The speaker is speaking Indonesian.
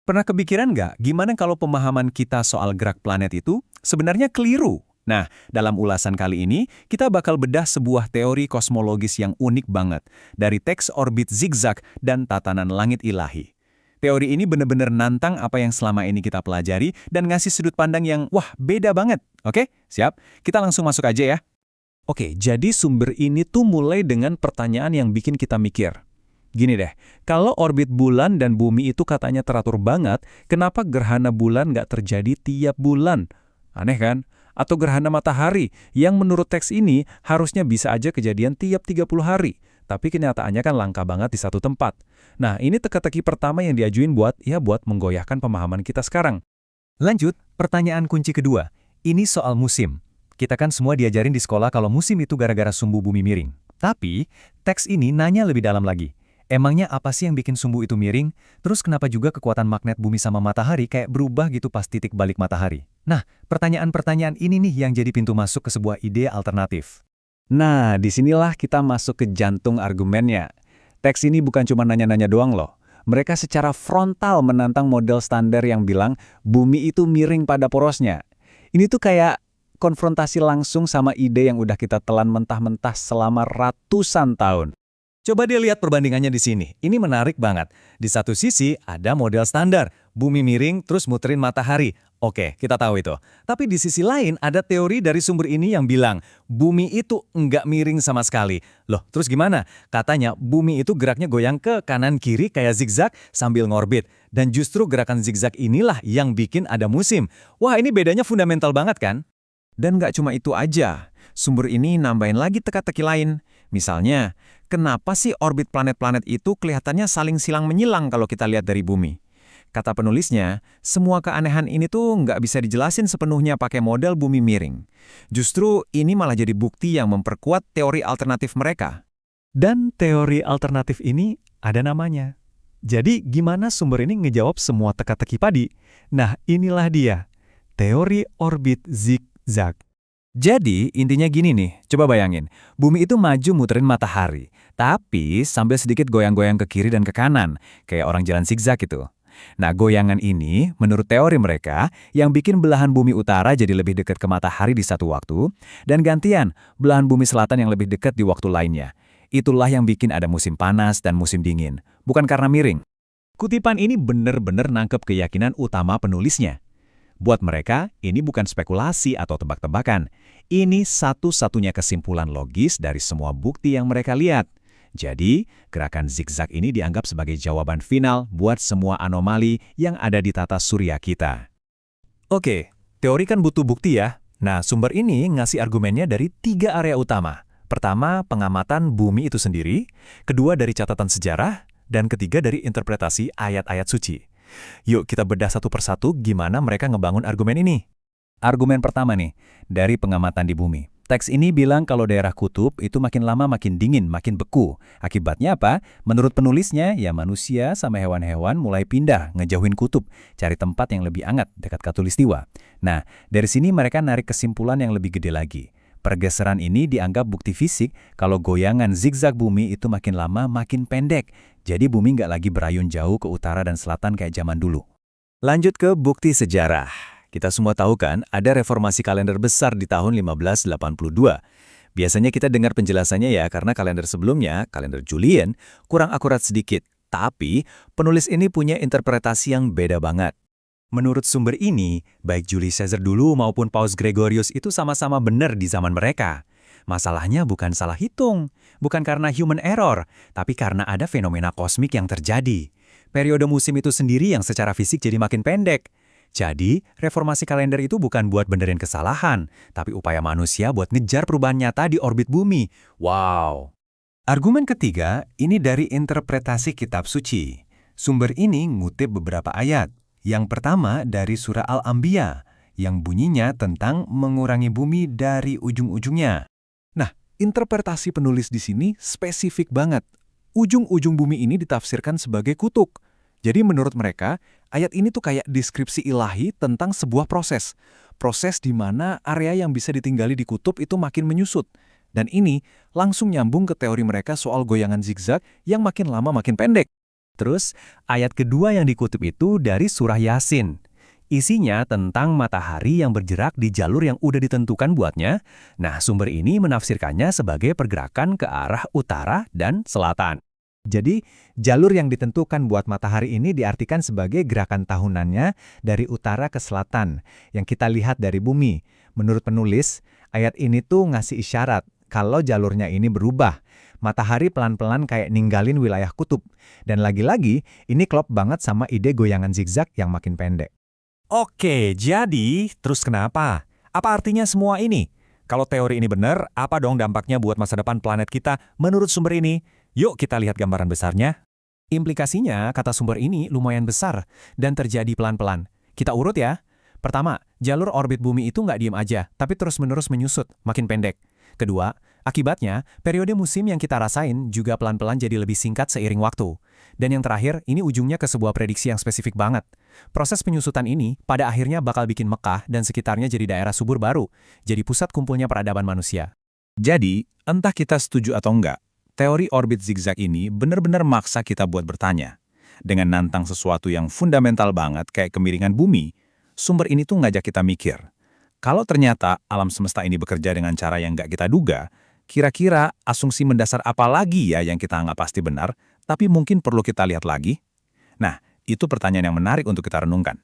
Pernah kepikiran nggak gimana kalau pemahaman kita soal gerak planet itu sebenarnya keliru? Nah, dalam ulasan kali ini, kita bakal bedah sebuah teori kosmologis yang unik banget dari teks orbit zigzag dan tatanan langit ilahi. Teori ini benar-benar nantang apa yang selama ini kita pelajari dan ngasih sudut pandang yang, wah, beda banget. Oke, siap? Kita langsung masuk aja ya. Oke, jadi sumber ini tuh mulai dengan pertanyaan yang bikin kita mikir. Gini deh, kalau orbit bulan dan bumi itu katanya teratur banget, kenapa gerhana bulan nggak terjadi tiap bulan? Aneh kan? Atau gerhana matahari, yang menurut teks ini harusnya bisa aja kejadian tiap 30 hari. Tapi kenyataannya kan langka banget di satu tempat. Nah, ini teka-teki pertama yang diajuin buat menggoyahkan pemahaman kita sekarang. Lanjut, pertanyaan kunci kedua. Ini soal musim. Kita kan semua diajarin di sekolah kalau musim itu gara-gara sumbu bumi miring. Tapi, teks ini nanya lebih dalam lagi. Emangnya apa sih yang bikin sumbu itu miring? Terus kenapa juga kekuatan magnet bumi sama matahari kayak berubah gitu pas titik balik matahari? Nah, pertanyaan-pertanyaan ini nih yang jadi pintu masuk ke sebuah ide alternatif. Nah, disinilah kita masuk ke jantung argumennya. Teks ini bukan cuma nanya-nanya doang loh. Mereka secara frontal menantang model standar yang bilang bumi itu miring pada porosnya. Ini tuh kayak konfrontasi langsung sama ide yang udah kita telan mentah-mentah selama ratusan tahun. Coba dia lihat perbandingannya di sini. Ini menarik banget. Di satu sisi ada model standar, bumi miring terus muterin matahari. Oke, kita tahu itu. Tapi di sisi lain ada teori dari sumber ini yang bilang bumi itu nggak miring sama sekali. Loh, terus gimana? Katanya bumi itu geraknya goyang ke kanan kiri kayak zigzag sambil ngorbit. Dan justru gerakan zigzag inilah yang bikin ada musim. Wah, ini bedanya fundamental banget kan? Dan nggak cuma itu aja, sumber ini nambahin lagi teka-teki lain. Misalnya, kenapa sih orbit planet-planet itu kelihatannya saling silang menyilang kalau kita lihat dari bumi? Kata penulisnya, semua keanehan ini tuh nggak bisa dijelasin sepenuhnya pakai model bumi miring. Justru ini malah jadi bukti yang memperkuat teori alternatif mereka. Dan teori alternatif ini ada namanya. Jadi gimana sumber ini ngejawab semua teka-teki padi? Nah, inilah dia. Teori orbit zigzag. Jadi, intinya gini nih, coba bayangin. Bumi itu maju muterin matahari, tapi sambil sedikit goyang-goyang ke kiri dan ke kanan, kayak orang jalan zigzag itu. Nah, goyangan ini, menurut teori mereka, yang bikin belahan bumi utara jadi lebih dekat ke matahari di satu waktu, dan gantian, belahan bumi selatan yang lebih dekat di waktu lainnya. Itulah yang bikin ada musim panas dan musim dingin, bukan karena miring. Kutipan ini bener-bener nangkep keyakinan utama penulisnya. Buat mereka, ini bukan spekulasi atau tebak-tebakan. Ini satu-satunya kesimpulan logis dari semua bukti yang mereka lihat. Jadi, gerakan zigzag ini dianggap sebagai jawaban final buat semua anomali yang ada di tata surya kita. Oke, teori kan butuh bukti ya. Nah, sumber ini ngasih argumennya dari 3 area utama. Pertama, pengamatan bumi itu sendiri. Kedua, dari catatan sejarah. Dan ketiga, dari interpretasi ayat-ayat suci. Yuk kita bedah satu persatu gimana mereka ngebangun argumen ini. Argumen pertama nih, dari pengamatan di bumi. Teks ini bilang kalau daerah kutub itu makin lama makin dingin, makin beku. Akibatnya apa? Menurut penulisnya, ya manusia sama hewan-hewan mulai pindah, ngejauhin kutub, cari tempat yang lebih hangat dekat khatulistiwa. Nah, dari sini mereka narik kesimpulan yang lebih gede lagi. Pergeseran ini dianggap bukti fisik kalau goyangan zigzag bumi itu makin lama makin pendek. Jadi bumi nggak lagi berayun jauh ke utara dan selatan kayak zaman dulu. Lanjut ke bukti sejarah. Kita semua tahu kan ada reformasi kalender besar di tahun 1582. Biasanya kita dengar penjelasannya ya karena kalender sebelumnya, kalender Julian, kurang akurat sedikit. Tapi penulis ini punya interpretasi yang beda banget. Menurut sumber ini, baik Julius Caesar dulu maupun Paus Gregorius itu sama-sama benar di zaman mereka. Masalahnya bukan salah hitung, bukan karena human error, tapi karena ada fenomena kosmik yang terjadi. Periode musim itu sendiri yang secara fisik jadi makin pendek. Jadi, reformasi kalender itu bukan buat benerin kesalahan, tapi upaya manusia buat ngejar perubahan nyata di orbit bumi. Wow! Argumen ketiga, ini dari interpretasi kitab suci. Sumber ini ngutip beberapa ayat. Yang pertama dari surah Al-Anbiya, yang bunyinya tentang mengurangi bumi dari ujung-ujungnya. Nah, interpretasi penulis di sini spesifik banget. Ujung-ujung bumi ini ditafsirkan sebagai kutub. Jadi menurut mereka, ayat ini tuh kayak deskripsi ilahi tentang sebuah proses. Proses di mana area yang bisa ditinggali di kutub itu makin menyusut. Dan ini langsung nyambung ke teori mereka soal goyangan zigzag yang makin lama makin pendek. Terus, ayat kedua yang dikutip itu dari surah Yasin. Isinya tentang matahari yang bergerak di jalur yang udah ditentukan buatnya. Nah, sumber ini menafsirkannya sebagai pergerakan ke arah utara dan selatan. Jadi, jalur yang ditentukan buat matahari ini diartikan sebagai gerakan tahunannya dari utara ke selatan, yang kita lihat dari bumi. Menurut penulis, ayat ini tuh ngasih isyarat kalau jalurnya ini berubah. Matahari pelan-pelan kayak ninggalin wilayah kutub. Dan lagi-lagi, ini klop banget sama ide goyangan zigzag yang makin pendek. Oke, jadi terus kenapa? Apa artinya semua ini? Kalau teori ini benar, apa dong dampaknya buat masa depan planet kita menurut sumber ini? Yuk kita lihat gambaran besarnya. Implikasinya, kata sumber ini lumayan besar dan terjadi pelan-pelan. Kita urut ya. Pertama, jalur orbit bumi itu nggak diem aja, tapi terus-menerus menyusut, makin pendek. Kedua, akibatnya, periode musim yang kita rasain juga pelan-pelan jadi lebih singkat seiring waktu. Dan yang terakhir, ini ujungnya ke sebuah prediksi yang spesifik banget. Proses penyusutan ini pada akhirnya bakal bikin Mekah dan sekitarnya jadi daerah subur baru, jadi pusat kumpulnya peradaban manusia. Jadi, entah kita setuju atau enggak, teori orbit zigzag ini benar-benar maksa kita buat bertanya. Dengan nantang sesuatu yang fundamental banget kayak kemiringan bumi, sumber ini tuh ngajak kita mikir. Kalau ternyata alam semesta ini bekerja dengan cara yang nggak kita duga, kira-kira asumsi mendasar apa lagi ya yang kita anggap pasti benar, tapi mungkin perlu kita lihat lagi? Nah, itu pertanyaan yang menarik untuk kita renungkan.